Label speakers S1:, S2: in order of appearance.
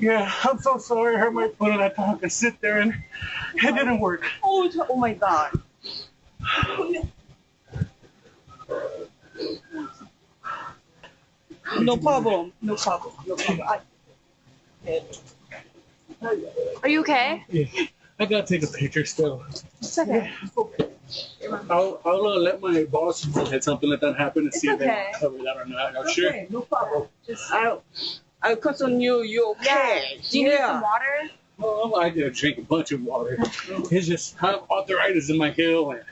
S1: Yeah, I'm so sorry. I hurt my foot and I thought I could sit there and it didn't work.
S2: Oh my God. No problem. No problem. No problem.
S3: Are you okay?
S1: Yeah, I gotta take a picture still.
S3: It's okay.
S1: I'll let my boss know that something like that happened and
S3: It's
S1: see if they
S3: okay.
S1: cover that or not. I'm sure.
S2: Okay, no problem.
S3: Just
S2: I'll cut on you. You okay?
S3: Do you need some water?
S1: Well, I gotta drink a bunch of water. It's just I have arthritis in my heel and